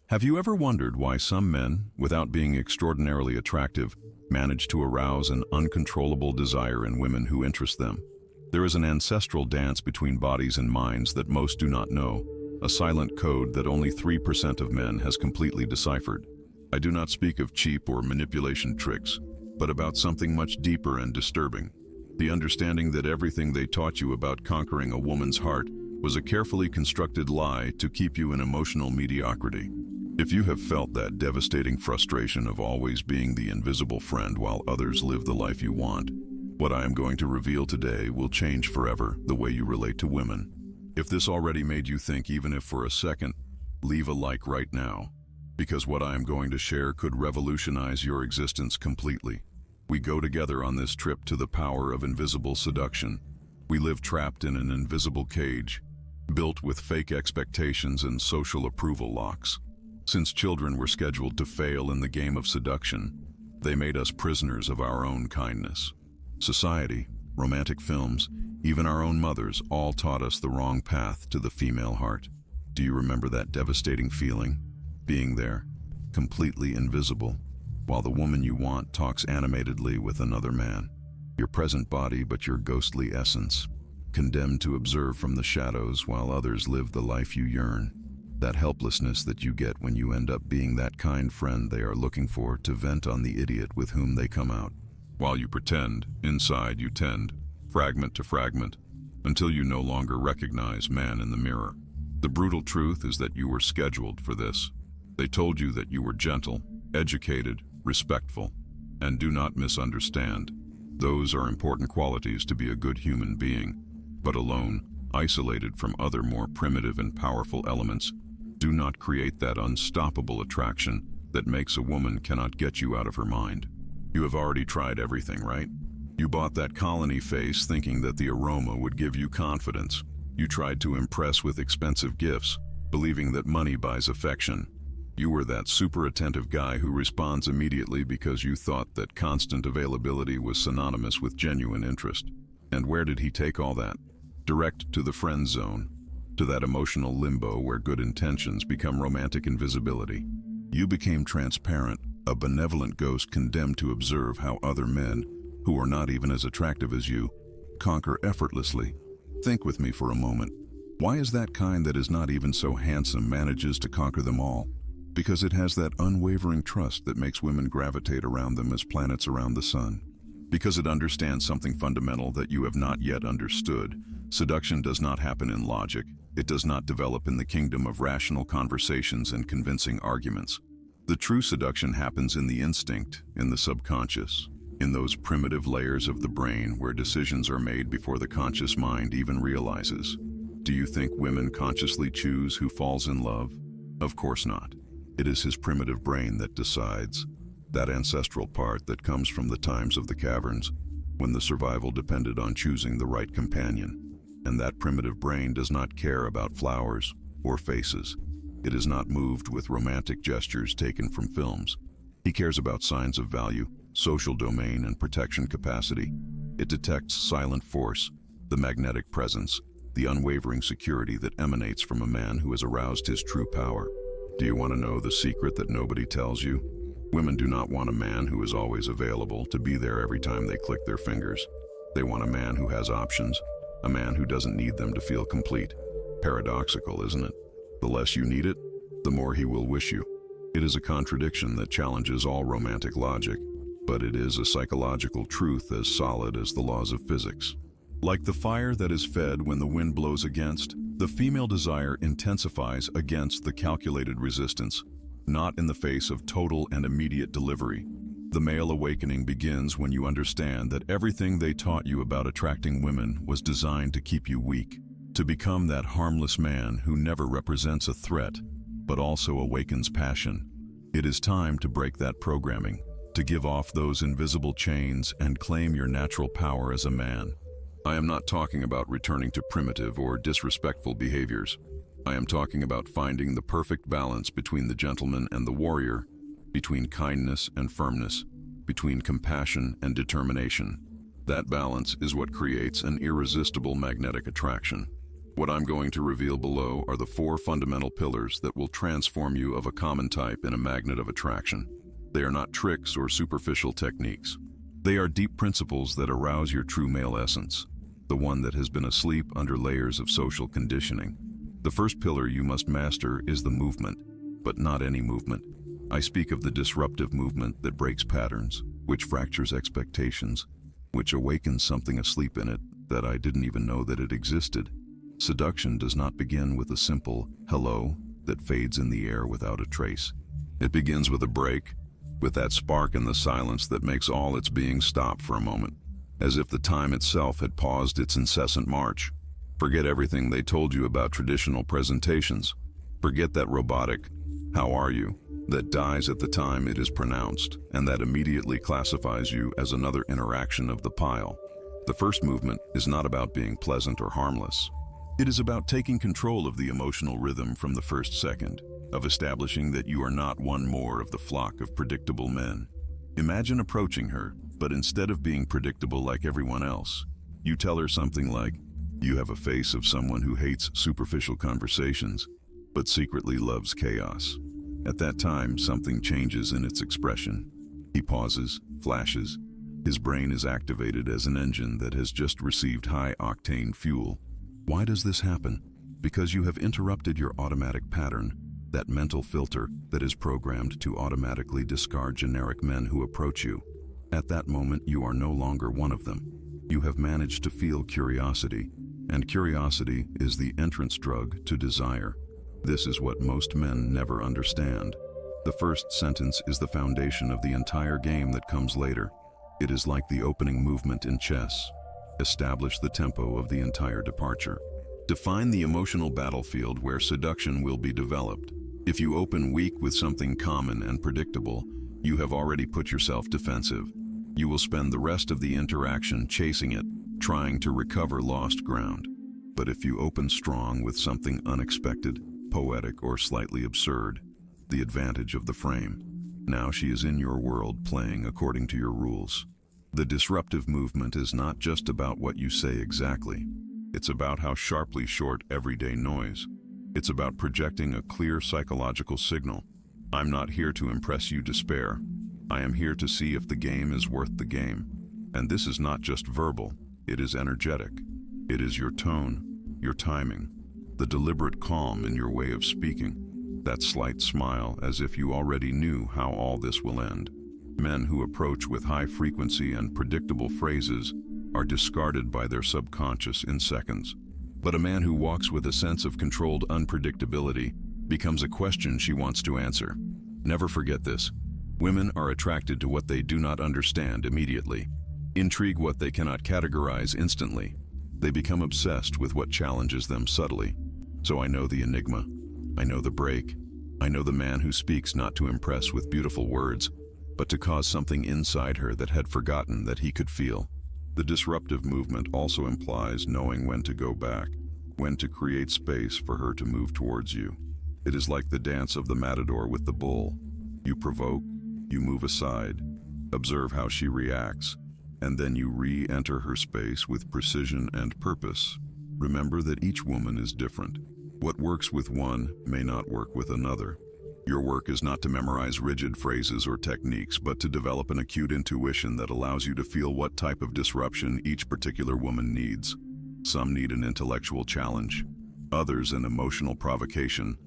Have you ever wondered why some men, without being extraordinarily attractive, manage to arouse an uncontrollable desire in women who interest them? There is an ancestral dance between bodies and minds that most do not know, a silent code that only 3% of men has completely deciphered. I do not speak of cheap or manipulation tricks, but about something much deeper and disturbing. The understanding that everything they taught you about conquering a woman's heart was a carefully constructed lie to keep you in emotional mediocrity. If you have felt that devastating frustration of always being the invisible friend while others live the life you want, what I am going to reveal today will change forever the way you relate to women. If this already made you think, even if for a second, leave a like right now, because what I am going to share could revolutionize your existence completely. We go together on this trip to the power of invisible seduction. We live trapped in an invisible cage, built with fake expectations and social approval locks. Since children were scheduled to fail in the game of seduction, they made us prisoners of our own kindness. Society, romantic films, even our own mothers all taught us the wrong path to the female heart. Do you remember that devastating feeling? Being there, completely invisible, while the woman you want talks animatedly with another man. Your present body but your ghostly essence, condemned to observe from the shadows while others live the life you yearn. That helplessness that you get when you end up being that kind friend they are looking for to vent on the idiot with whom they come out. While you pretend, inside you tend, fragment to fragment, until you no longer recognize man in the mirror. The brutal truth is that you were scheduled for this. They told you that you were gentle, educated, respectful, and do not misunderstand. Those are important qualities to be a good human being, but alone, isolated from other more primitive and powerful elements, do not create that unstoppable attraction that makes a woman cannot get you out of her mind. You have already tried everything, right? You bought that colony face thinking that the aroma would give you confidence. You tried to impress with expensive gifts, believing that money buys affection. You were that super attentive guy who responds immediately because you thought that constant availability was synonymous with genuine interest. And where did he take all that? Direct to the friend zone, to that emotional limbo where good intentions become romantic invisibility. You became transparent, a benevolent ghost condemned to observe how other men, who are not even as attractive as you, conquer effortlessly. Think with me for a moment. Why is that kind that is not even so handsome manages to conquer them all? Because it has that unwavering trust that makes women gravitate around them as planets around the sun. Because it understands something fundamental that you have not yet understood. Seduction does not happen in logic. It does not develop in the kingdom of rational conversations and convincing arguments. The true seduction happens in the instinct, in the subconscious, in those primitive layers of the brain where decisions are made before the conscious mind even realizes. Do you think women consciously choose who falls in love? Of course not. It is his primitive brain that decides, that ancestral part that comes from the times of the caverns, when the survival depended on choosing the right companion. And that primitive brain does not care about flowers or faces. It is not moved with romantic gestures taken from films. He cares about signs of value, social domain, and protection capacity. It detects silent force, the magnetic presence, the unwavering security that emanates from a man who has aroused his true power. Do you want to know the secret that nobody tells you? Women do not want a man who is always available, to be there every time they click their fingers. They want a man who has options, a man who doesn't need them to feel complete. Paradoxical, isn't it? The less you need it, the more he will wish you. It is a contradiction that challenges all romantic logic, but it is a psychological truth as solid as the laws of physics. Like the fire that is fed when the wind blows against, the female desire intensifies against the calculated resistance, not in the face of total and immediate delivery. The male awakening begins when you understand that everything they taught you about attracting women was designed to keep you weak, to become that harmless man who never represents a threat, but also awakens passion. It is time to break that programming, to give off those invisible chains and claim your natural power as a man. I am not talking about returning to primitive or disrespectful behaviors. I am talking about finding the perfect balance between the gentleman and the warrior, between kindness and firmness, between compassion and determination. That balance is what creates an irresistible magnetic attraction. What I'm going to reveal below are the 4 fundamental pillars that will transform you of a common type in a magnet of attraction. They are not tricks or superficial techniques. They are deep principles that arouse your true male essence, the one that has been asleep under layers of social conditioning. The first pillar you must master is the movement, but not any movement. I speak of the disruptive movement that breaks patterns, which fractures expectations, which awakens something asleep in it that I didn't even know that it existed. Seduction does not begin with a simple hello that fades in the air without a trace. It begins with a break, with that spark in the silence that makes all its being stop for a moment, as if the time itself had paused its incessant march. Forget everything they told you about traditional presentations. Forget that robotic, "How are you?" that dies at the time it is pronounced, and that immediately classifies you as another interaction of the pile. The first movement is not about being pleasant or harmless. It is about taking control of the emotional rhythm from the first second, of establishing that you are not one more of the flock of predictable men. Imagine approaching her, but instead of being predictable like everyone else, you tell her something like, "You have a face of someone who hates superficial conversations, but secretly loves chaos." At that time, something changes in its expression. He pauses, flashes. His brain is activated as an engine that has just received high-octane fuel. Why does this happen? Because you have interrupted your automatic pattern, that mental filter that is programmed to automatically discard generic men who approach you. At that moment, you are no longer one of them. You have managed to feel curiosity, and curiosity is the entrance drug to desire. This is what most men never understand. The first sentence is the foundation of the entire game that comes later. It is like the opening movement in chess. Establish the tempo of the entire departure. Define the emotional battlefield where seduction will be developed. If you open weak with something common and predictable, you have already put yourself defensive. You will spend the rest of the interaction chasing it, trying to recover lost ground. But if you open strong with something unexpected, poetic, or slightly absurd, the advantage of the frame. Now she is in your world, playing according to your rules. The disruptive movement is not just about what you say exactly. It's about how sharply short everyday noise. It's about projecting a clear psychological signal. I'm not here to impress you, despair. I am here to see if the game is worth the game. And this is not just verbal, it is energetic. It is your tone, your timing, the deliberate calm in your way of speaking, that slight smile as if you already knew how all this will end. Men who approach with high frequency and predictable phrases are discarded by their subconscious in seconds. But a man who walks with a sense of controlled unpredictability becomes a question she wants to answer. Never forget this. Women are attracted to what they do not understand immediately. Intrigue what they cannot categorize instantly. They become obsessed with what challenges them subtly. So I know the enigma. I know the break. I know the man who speaks not to impress with beautiful words, but to cause something inside her that had forgotten that he could feel. The disruptive movement also implies knowing when to go back, when to create space for her to move towards you. It is like the dance of the matador with the bull. You provoke, you move aside, observe how she reacts, and then you re-enter her space with precision and purpose. Remember that each woman is different. What works with one may not work with another. Your work is not to memorize rigid phrases or techniques, but to develop an acute intuition that allows you to feel what type of disruption each particular woman needs. Some need an intellectual challenge, others an emotional provocation,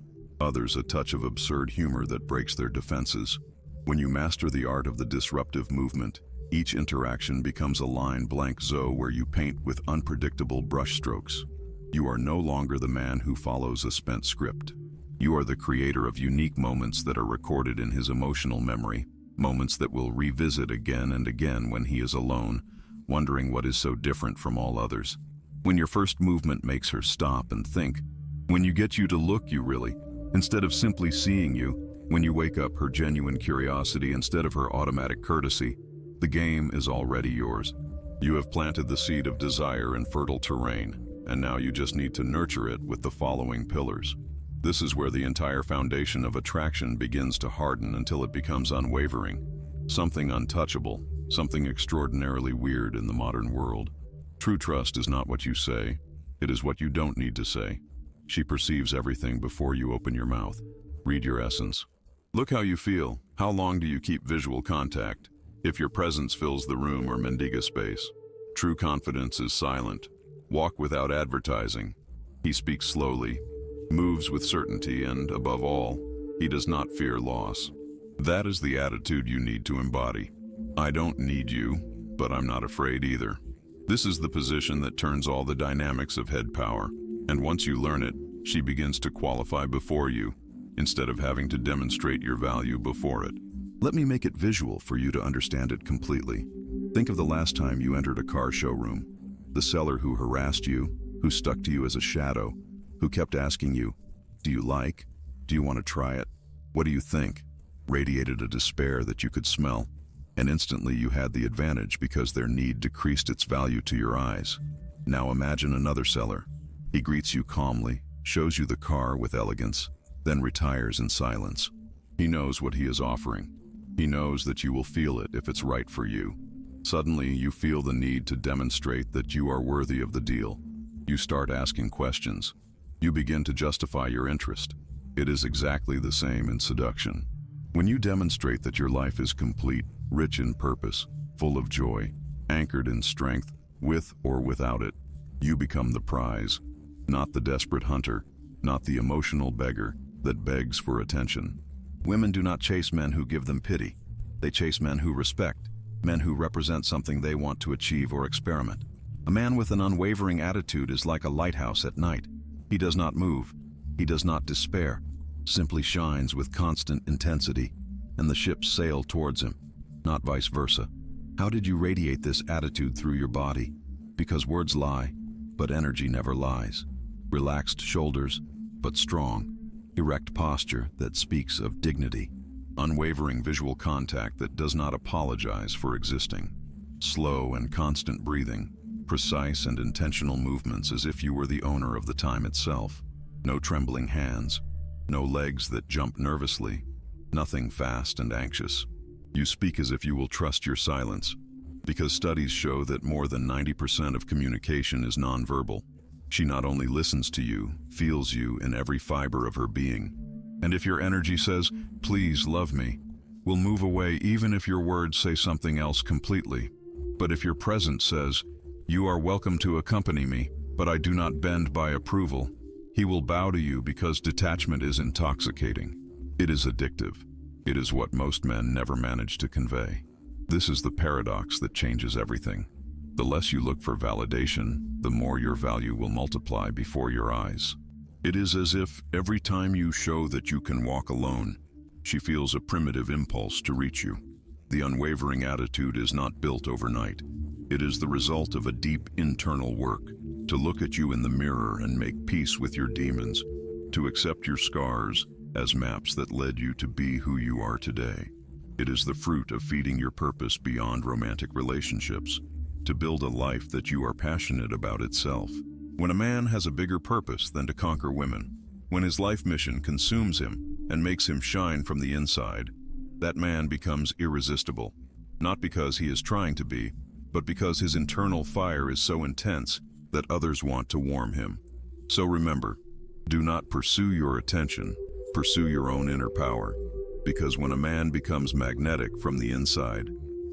others a touch of absurd humor that breaks their defenses. When you master the art of the disruptive movement, each interaction becomes a line blank zone where you paint with unpredictable brushstrokes. You are no longer the man who follows a spent script. You are the creator of unique moments that are recorded in his emotional memory, moments that will revisit again and again when he is alone, wondering what is so different from all others. When your first movement makes her stop and think, when you get you to look you really, instead of simply seeing you, when you wake up her genuine curiosity instead of her automatic courtesy, the game is already yours. You have planted the seed of desire in fertile terrain, and now you just need to nurture it with the following pillars. This is where the entire foundation of attraction begins to harden until it becomes unwavering. Something untouchable, something extraordinarily weird in the modern world. True trust is not what you say, It is what you don't need to say. She perceives everything before you open your mouth. Read your essence. Look how you feel. How long do you keep visual contact? If your presence fills the room or mendiga space. True confidence is silent. Walk without advertising. He speaks slowly, moves with certainty, and, above all, he does not fear loss. That is the attitude you need to embody. I don't need you, but I'm not afraid either. This is the position that turns all the dynamics of head power, and once you learn it, she begins to qualify before you, instead of having to demonstrate your value before it. Let me make it visual for you to understand it completely. Think of the last time you entered a car showroom. The seller who harassed you, who stuck to you as a shadow, who kept asking you, "Do you like? Do you want to try it? What do you think?" Radiated a despair that you could smell, and instantly you had the advantage because their need decreased its value to your eyes. Now imagine another seller. He greets you calmly, shows you the car with elegance, then retires in silence. He knows what he is offering. He knows that you will feel it if it's right for you. Suddenly, you feel the need to demonstrate that you are worthy of the deal. You start asking questions. You begin to justify your interest. It is exactly the same in seduction. When you demonstrate that your life is complete, rich in purpose, full of joy, anchored in strength, with or without it, you become the prize, not the desperate hunter, not the emotional beggar that begs for attention. Women do not chase men who give them pity. They chase men who respect, men who represent something they want to achieve or experiment. A man with an unwavering attitude is like a lighthouse at night. He does not move. He does not despair. Simply shines with constant intensity, and the ships sail towards him, not vice versa. How did you radiate this attitude through your body? Because words lie, but energy never lies. Relaxed shoulders, but strong. Erect posture that speaks of dignity. Unwavering visual contact that does not apologize for existing. Slow and constant breathing. Precise and intentional movements as if you were the owner of the time itself. No trembling hands. No legs that jump nervously. Nothing fast and anxious. You speak as if you will trust your silence, because studies show that more than 90% of communication is nonverbal. She not only listens to you, feels you in every fiber of her being. And if your energy says, "Please love me," will move away even if your words say something else completely. But if your presence says, "You are welcome to accompany me, but I do not bend by approval," he will bow to you because detachment is intoxicating. It is addictive. It is what most men never manage to convey. This is the paradox that changes everything. The less you look for validation, the more your value will multiply before your eyes. It is as if every time you show that you can walk alone, she feels a primitive impulse to reach you. The unwavering attitude is not built overnight. It is the result of a deep internal work, to look at you in the mirror and make peace with your demons, to accept your scars as maps that led you to be who you are today. It is the fruit of feeding your purpose beyond romantic relationships, to build a life that you are passionate about itself. When a man has a bigger purpose than to conquer women, when his life mission consumes him and makes him shine from the inside, that man becomes irresistible, not because he is trying to be, but because his internal fire is so intense that others want to warm him. So remember, do not pursue your attention, pursue your own inner power, because when a man becomes magnetic from the inside,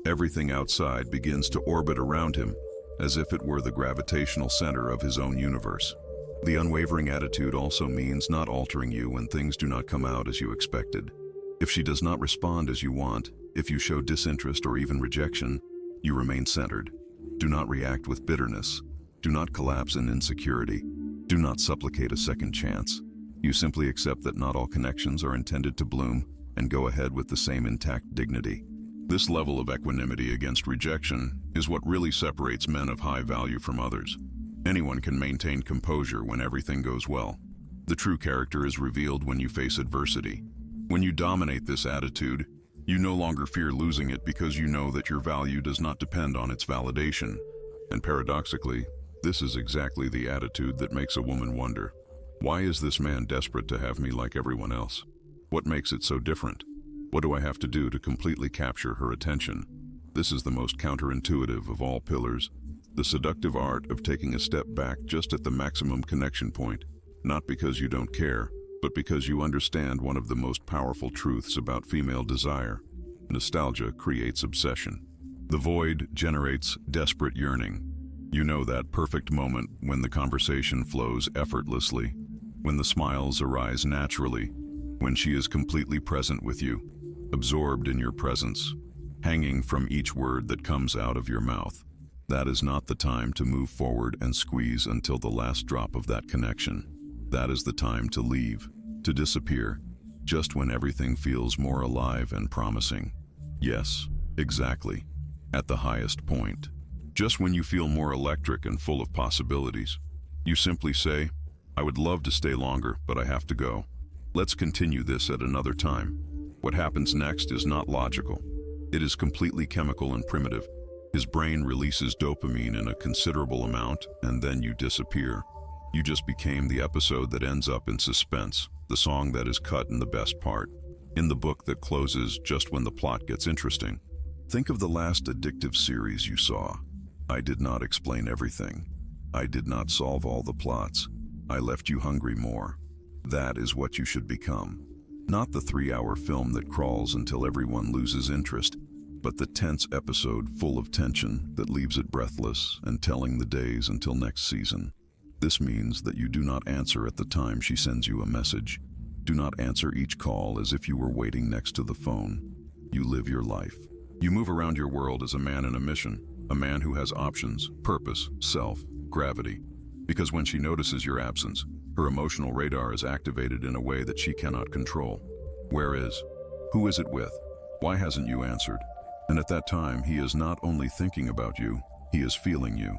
everything outside begins to orbit around him as if it were the gravitational center of his own universe. The unwavering attitude also means not altering you when things do not come out as you expected. If she does not respond as you want, if you show disinterest or even rejection, you remain centered. Do not react with bitterness. Do not collapse in insecurity. Do not supplicate a second chance. You simply accept that not all connections are intended to bloom and go ahead with the same intact dignity. This level of equanimity against rejection is what really separates men of high value from others. Anyone can maintain composure when everything goes well. The true character is revealed when you face adversity. When you dominate this attitude, you no longer fear losing it because you know that your value does not depend on its validation. And paradoxically, this is exactly the attitude that makes a woman wonder, why is this man desperate to have me like everyone else? What makes it so different? What do I have to do to completely capture her attention? This is the most counterintuitive of all pillars, The seductive art of taking a step back just at the maximum connection point, not because you don't care, but because you understand one of the most powerful truths about female desire. Nostalgia creates obsession. The void generates desperate yearning. You know that perfect moment when the conversation flows effortlessly, when the smiles arise naturally, when she is completely present with you, absorbed in your presence, hanging from each word that comes out of your mouth. That is not the time to move forward and squeeze until the last drop of that connection. That is the time to leave, to disappear, just when everything feels more alive and promising. Yes, exactly, at the highest point. Just when you feel more electric and full of possibilities. You simply say, "I would love to stay longer, but I have to go. Let's continue this at another time." What happens next is not logical. It is completely chemical and primitive. His brain releases dopamine in a considerable amount, and then you disappear. You just became the episode that ends up in suspense, the song that is cut in the best part, in the book that closes just when the plot gets interesting. Think of the last addictive series you saw. I did not explain everything. I did not solve all the plots. I left you hungry more. That is what you should become. Not the 3-hour film that crawls until everyone loses interest, but the tense episode full of tension that leaves it breathless and telling the days until next season. This means that you do not answer at the time she sends you a message. Do not answer each call as if you were waiting next to the phone. You live your life. You move around your world as a man in a mission, a man who has options, purpose, self, gravity. Because when she notices your absence, her emotional radar is activated in a way that she cannot control. Where is? Who is it with? Why hasn't you answered? And at that time, he is not only thinking about you, he is feeling you.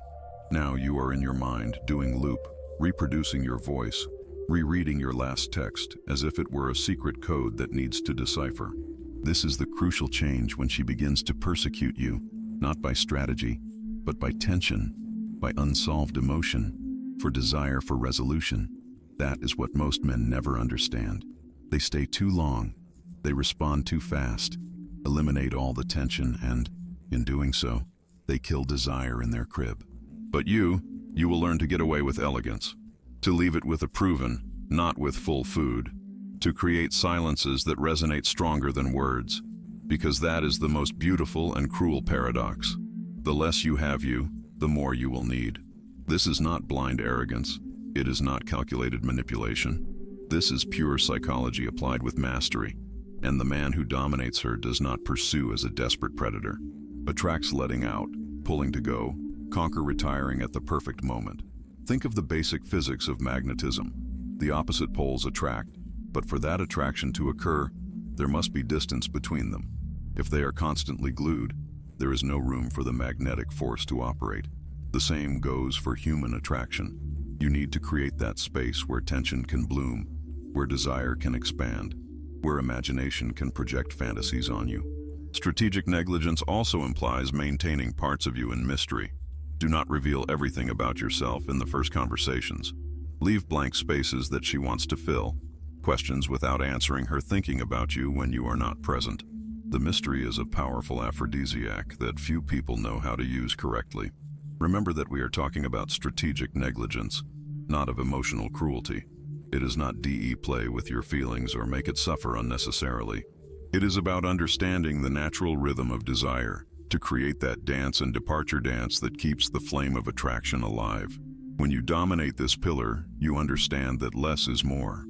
Now you are in your mind, doing loop, reproducing your voice, rereading your last text as if it were a secret code that needs to decipher. This is the crucial change when she begins to persecute you, not by strategy, but by tension, by unsolved emotion, for desire for resolution. That is what most men never understand. They stay too long, they respond too fast, eliminate all the tension, and, in doing so, they kill desire in their crib. But you will learn to get away with elegance, to leave it with a proven, not with full food, to create silences that resonate stronger than words, because that is the most beautiful and cruel paradox. The less you have you, the more you will need. This is not blind arrogance. It is not calculated manipulation. This is pure psychology applied with mastery, and the man who dominates her does not pursue as a desperate predator, attracts letting out, pulling to go, conquer retiring at the perfect moment. Think of the basic physics of magnetism. The opposite poles attract, but for that attraction to occur, there must be distance between them. If they are constantly glued, there is no room for the magnetic force to operate. The same goes for human attraction. You need to create that space where tension can bloom, where desire can expand, where imagination can project fantasies on you. Strategic negligence also implies maintaining parts of you in mystery. Do not reveal everything about yourself in the first conversations. Leave blank spaces that she wants to fill, questions without answering her thinking about you when you are not present. The mystery is a powerful aphrodisiac that few people know how to use correctly. Remember that we are talking about strategic negligence, not of emotional cruelty. It is not DE play with your feelings or make it suffer unnecessarily. It is about understanding the natural rhythm of desire, to create that dance and departure dance that keeps the flame of attraction alive. When you dominate this pillar, you understand that less is more.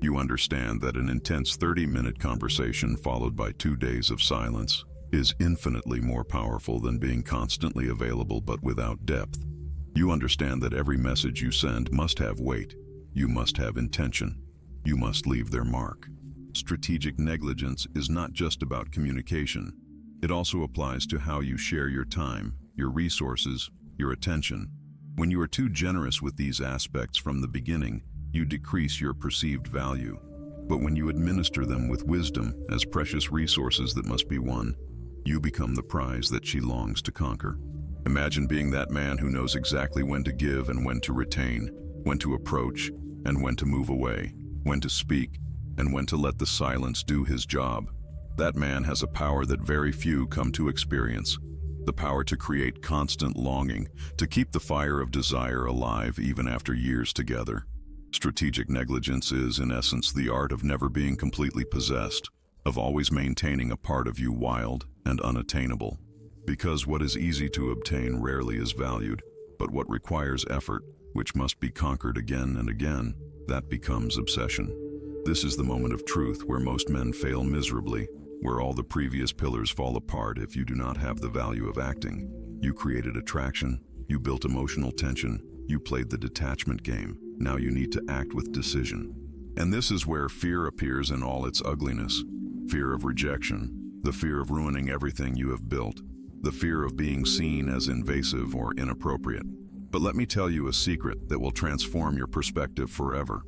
You understand that an intense 30-minute conversation followed by 2 days of silence is infinitely more powerful than being constantly available but without depth. You understand that every message you send must have weight. You must have intention. You must leave their mark. Strategic negligence is not just about communication. It also applies to how you share your time, your resources, your attention. When you are too generous with these aspects from the beginning, you decrease your perceived value. But when you administer them with wisdom as precious resources that must be won, you become the prize that she longs to conquer. Imagine being that man who knows exactly when to give and when to retain, when to approach and when to move away, when to speak and when to let the silence do his job. That man has a power that very few come to experience. the power to create constant longing, to keep the fire of desire alive even after years together. Strategic negligence is, in essence, the art of never being completely possessed, of always maintaining a part of you wild and unattainable. Because what is easy to obtain rarely is valued, but what requires effort, which must be conquered again and again, that becomes obsession. This is the moment of truth where most men fail miserably, where all the previous pillars fall apart if you do not have the value of acting. You created attraction, you built emotional tension, you played the detachment game. Now you need to act with decision. And this is where fear appears in all its ugliness. Fear of rejection, the fear of ruining everything you have built, the fear of being seen as invasive or inappropriate. But let me tell you a secret that will transform your perspective forever.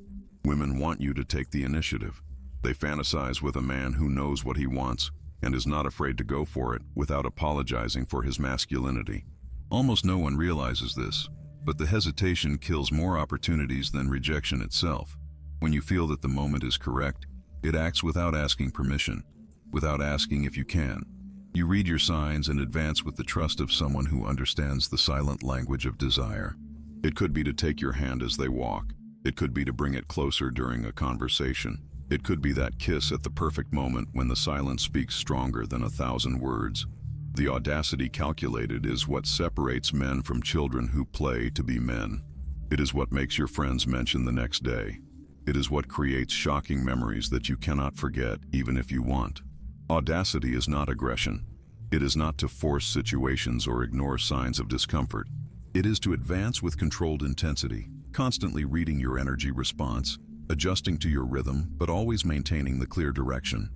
Women want you to take the initiative. They fantasize with a man who knows what he wants and is not afraid to go for it without apologizing for his masculinity. Almost no one realizes this, but the hesitation kills more opportunities than rejection itself. When you feel that the moment is correct, it acts without asking permission, without asking if you can. You read your signs and advance with the trust of someone who understands the silent language of desire. It could be to take your hand as they walk. It could be to bring it closer during a conversation. It could be that kiss at the perfect moment when the silence speaks stronger than 1,000 words. The audacity calculated is what separates men from children who play to be men. It is what makes your friends mention the next day. It is what creates shocking memories that you cannot forget even if you want. Audacity is not aggression. It is not to force situations or ignore signs of discomfort. It is to advance with controlled intensity, constantly reading your energy response, adjusting to your rhythm, but always maintaining the clear direction.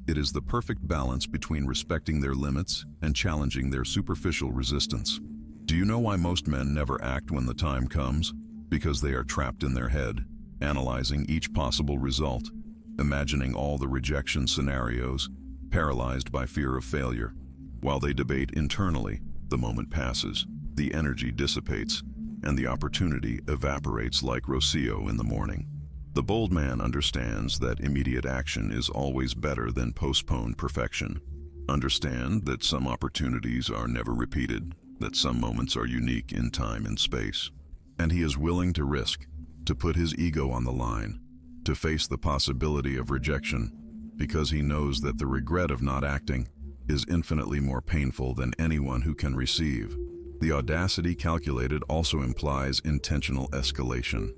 It is the perfect balance between respecting their limits and challenging their superficial resistance. Do you know why most men never act when the time comes? Because they are trapped in their head, analyzing each possible result, imagining all the rejection scenarios, paralyzed by fear of failure. While they debate internally, the moment passes, the energy dissipates, and the opportunity evaporates like Rocio in the morning. The bold man understands that immediate action is always better than postponed perfection. Understand that some opportunities are never repeated, that some moments are unique in time and space. And he is willing to risk, to put his ego on the line, to face the possibility of rejection, because he knows that the regret of not acting is infinitely more painful than anyone who can receive. The audacity calculated also implies intentional escalation.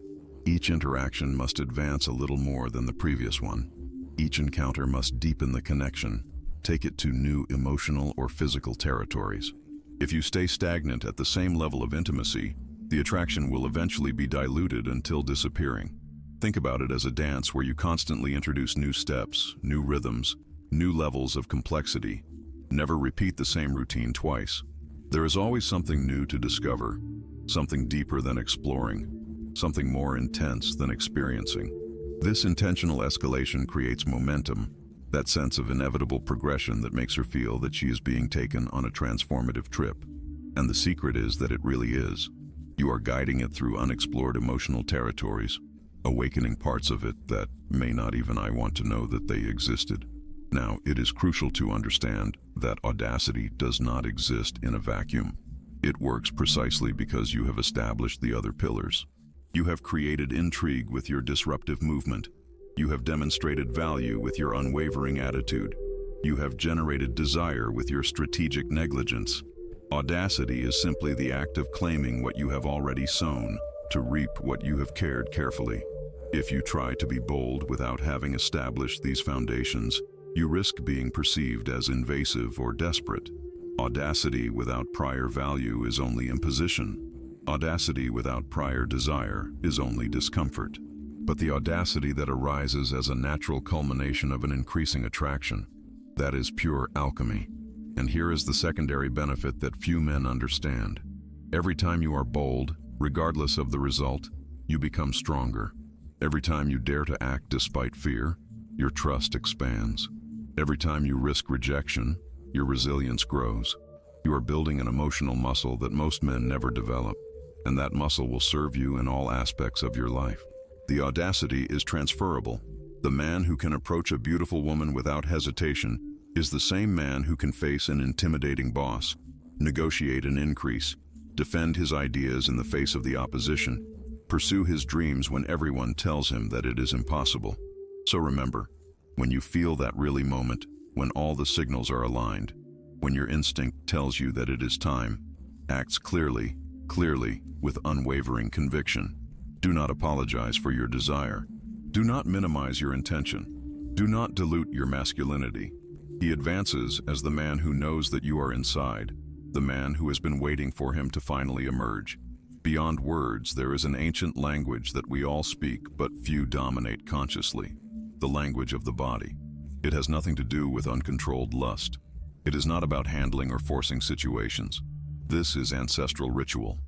Each interaction must advance a little more than the previous one. Each encounter must deepen the connection, take it to new emotional or physical territories. If you stay stagnant at the same level of intimacy, the attraction will eventually be diluted until disappearing. Think about it as a dance where you constantly introduce new steps, new rhythms, new levels of complexity. Never repeat the same routine twice. There is always something new to discover, something deeper than exploring, something more intense than experiencing. This intentional escalation creates momentum, that sense of inevitable progression that makes her feel that she is being taken on a transformative trip. And the secret is that it really is. You are guiding it through unexplored emotional territories, awakening parts of it that may not even I want to know that they existed. Now, it is crucial to understand that audacity does not exist in a vacuum. It works precisely because you have established the other pillars. You have created intrigue with your disruptive movement. You have demonstrated value with your unwavering attitude. You have generated desire with your strategic negligence. Audacity is simply the act of claiming what you have already sown, to reap what you have cared carefully. If you try to be bold without having established these foundations, you risk being perceived as invasive or desperate. Audacity without prior value is only imposition. Audacity without prior desire is only discomfort. But the audacity that arises as a natural culmination of an increasing attraction, that is pure alchemy. And here is the secondary benefit that few men understand. Every time you are bold, regardless of the result, you become stronger. Every time you dare to act despite fear, your trust expands. Every time you risk rejection, your resilience grows. You are building an emotional muscle that most men never develop, and that muscle will serve you in all aspects of your life. The audacity is transferable. The man who can approach a beautiful woman without hesitation is the same man who can face an intimidating boss. negotiate an increase, defend his ideas in the face of the opposition, pursue his dreams when everyone tells him that it is impossible. So remember, when you feel that really moment, when all the signals are aligned, when your instinct tells you that it is time, act clearly, with unwavering conviction. Do not apologize for your desire. Do not minimize your intention. Do not dilute your masculinity. He advances as the man who knows that you are inside, the man who has been waiting for him to finally emerge. Beyond words, there is an ancient language that we all speak, but few dominate consciously. The language of the body. It has nothing to do with uncontrolled lust. It is not about handling or forcing situations. This is ancestral ritual,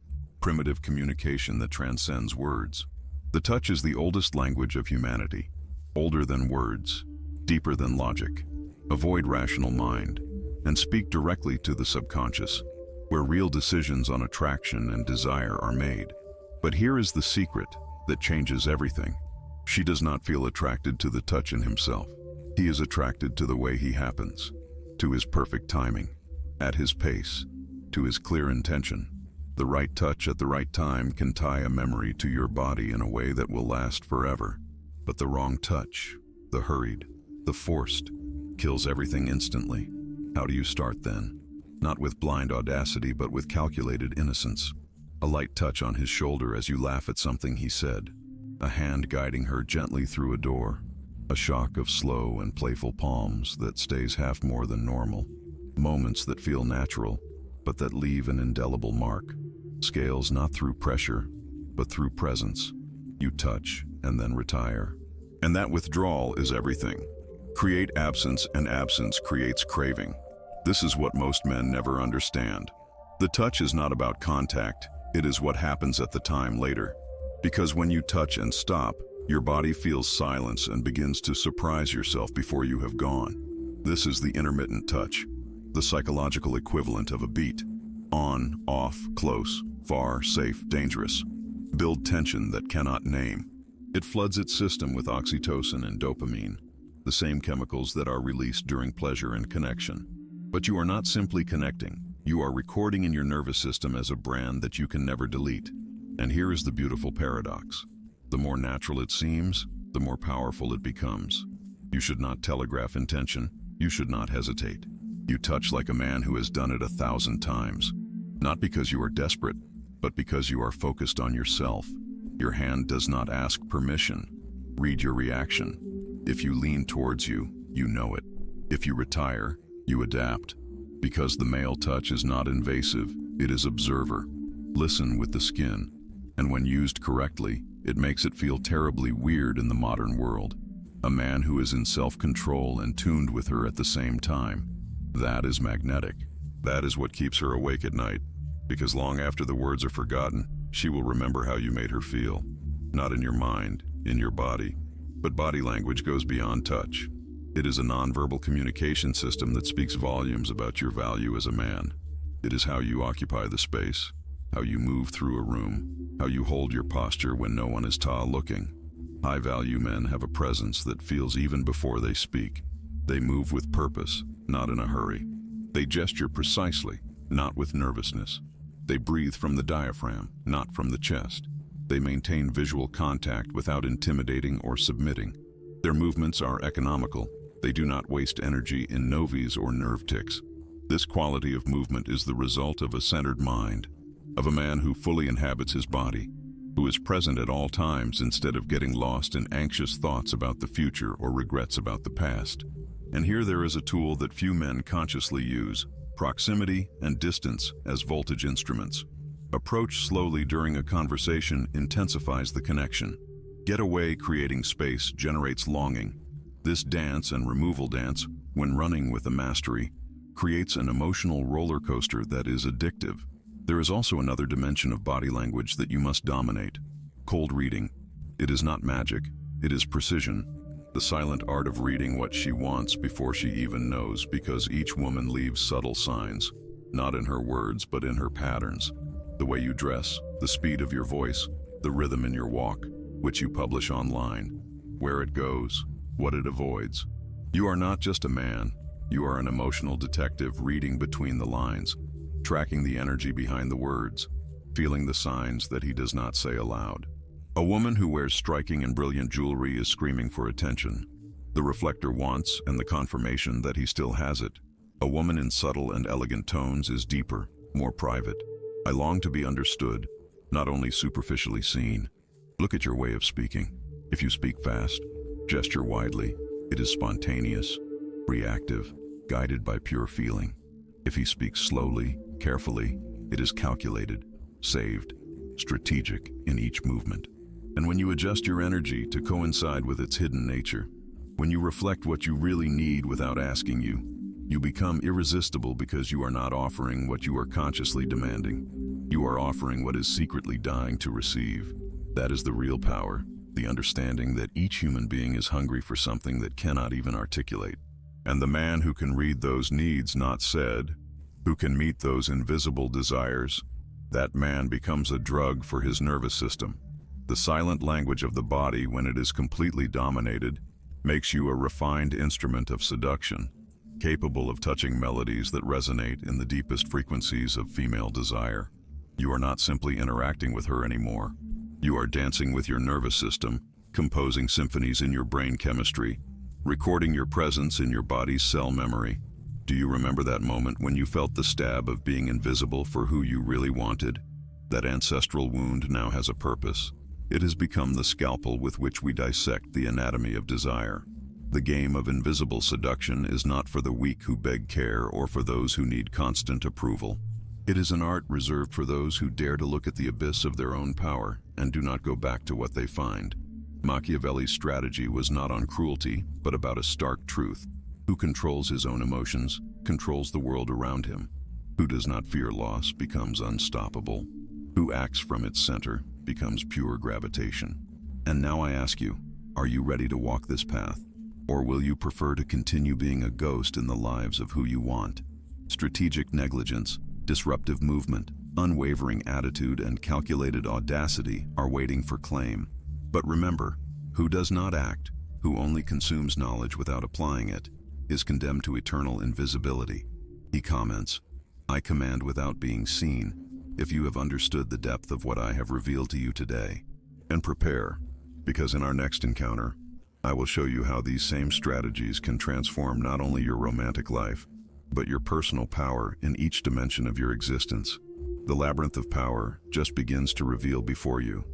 primitive communication that transcends words. The touch is the oldest language of humanity, older than words, deeper than logic. Avoid rational mind, and speak directly to the subconscious, where real decisions on attraction and desire are made. But here is the secret that changes everything. She does not feel attracted to the touch in himself. He is attracted to the way he happens, to his perfect timing, at his pace, to his clear intention. The right touch at the right time can tie a memory to your body in a way that will last forever. But the wrong touch, the hurried, the forced, kills everything instantly. How do you start then? Not with blind audacity, but with calculated innocence. A light touch on his shoulder as you laugh at something he said. A hand guiding her gently through a door. A shock of slow and playful palms that stays half more than normal. Moments that feel natural, but that leave an indelible mark. Scales not through pressure, but through presence. You touch and then retire. And that withdrawal is everything. Create absence, and absence creates craving. This is what most men never understand. The touch is not about contact, it is what happens at the time later. Because when you touch and stop, your body feels silence and begins to surprise yourself before you have gone. This is the intermittent touch, the psychological equivalent of a beat. On, off, close, far, safe, dangerous. Build tension that cannot name. It floods its system with oxytocin and dopamine, the same chemicals that are released during pleasure and connection. But you are not simply connecting. You are recording in your nervous system as a brand that you can never delete. And here is the beautiful paradox. The more natural it seems, the more powerful it becomes. You should not telegraph intention. You should not hesitate. You touch like a man who has done it 1,000 times. Not because you are desperate, but because you are focused on yourself. Your hand does not ask permission. Read your reaction. If you lean towards you, you know it. If you retire, you adapt. Because the male touch is not invasive, it is observer. Listen with the skin. And when used correctly, it makes it feel terribly weird in the modern world. A man who is in self-control and tuned with her at the same time. That is magnetic. That is what keeps her awake at night. Because long after the words are forgotten, she will remember how you made her feel. Not in your mind, in your body. But body language goes beyond touch. It is a nonverbal communication system that speaks volumes about your value as a man. It is how you occupy the space, how you move through a room, how you hold your posture when no one is looking. High-value men have a presence that feels even before they speak. They move with purpose, not in a hurry. They gesture precisely, not with nervousness. They breathe from the diaphragm, not from the chest. They maintain visual contact without intimidating or submitting. Their movements are economical. They do not waste energy in novies or nerve tics. This quality of movement is the result of a centered mind, of a man who fully inhabits his body, who is present at all times instead of getting lost in anxious thoughts about the future or regrets about the past. And here there is a tool that few men consciously use: proximity and distance as voltage instruments. Approach slowly during a conversation intensifies the connection. Get away creating space generates longing. This dance and removal dance, when running with a mastery, creates an emotional roller coaster that is addictive. There is also another dimension of body language that you must dominate: cold reading. It is not magic, it is precision. The silent art of reading what she wants before she even knows, because each woman leaves subtle signs, not in her words but in her patterns. The way you dress, the speed of your voice, the rhythm in your walk, which you publish online, where it goes, what it avoids. You are not just a man, you are an emotional detective reading between the lines. tracking the energy behind the words, feeling the signs that he does not say aloud. A woman who wears striking and brilliant jewelry is screaming for attention. The reflector wants and the confirmation that he still has it. A woman in subtle and elegant tones is deeper, more private. I long to be understood, not only superficially seen. Look at your way of speaking. If you speak fast, gesture widely, it is spontaneous, reactive, guided by pure feeling. If he speaks slowly, carefully, it is calculated, saved, strategic in each movement. And when you adjust your energy to coincide with its hidden nature, when you reflect what you really need without asking you become irresistible because you are not offering what you are consciously demanding. You are offering what is secretly dying to receive. That is the real power, the understanding that each human being is hungry for something that cannot even articulate. And the man who can read those needs not said, who can meet those invisible desires, that man becomes a drug for his nervous system. The silent language of the body, when it is completely dominated, makes you a refined instrument of seduction, capable of touching melodies that resonate in the deepest frequencies of female desire. You are not simply interacting with her anymore. You are dancing with your nervous system, composing symphonies in your brain chemistry, recording your presence in your body's cell memory. Do you remember that moment when you felt the stab of being invisible for who you really wanted? That ancestral wound now has a purpose. It has become the scalpel with which we dissect the anatomy of desire. The game of invisible seduction is not for the weak who beg care or for those who need constant approval. It is an art reserved for those who dare to look at the abyss of their own power and do not go back to what they find. Machiavelli's strategy was not on cruelty, but about a stark truth. Who controls his own emotions, controls the world around him. Who does not fear loss becomes unstoppable. Who acts from its center becomes pure gravitation. And now I ask you, are you ready to walk this path? Or will you prefer to continue being a ghost in the lives of who you want? Strategic negligence, disruptive movement, unwavering attitude, and calculated audacity are waiting for claim. But remember, who does not act, who only consumes knowledge without applying it, is condemned to eternal invisibility. He comments, I command without being seen, if you have understood the depth of what I have revealed to you today. And prepare, because in our next encounter, I will show you how these same strategies can transform not only your romantic life, but your personal power in each dimension of your existence. The labyrinth of power just begins to reveal before you.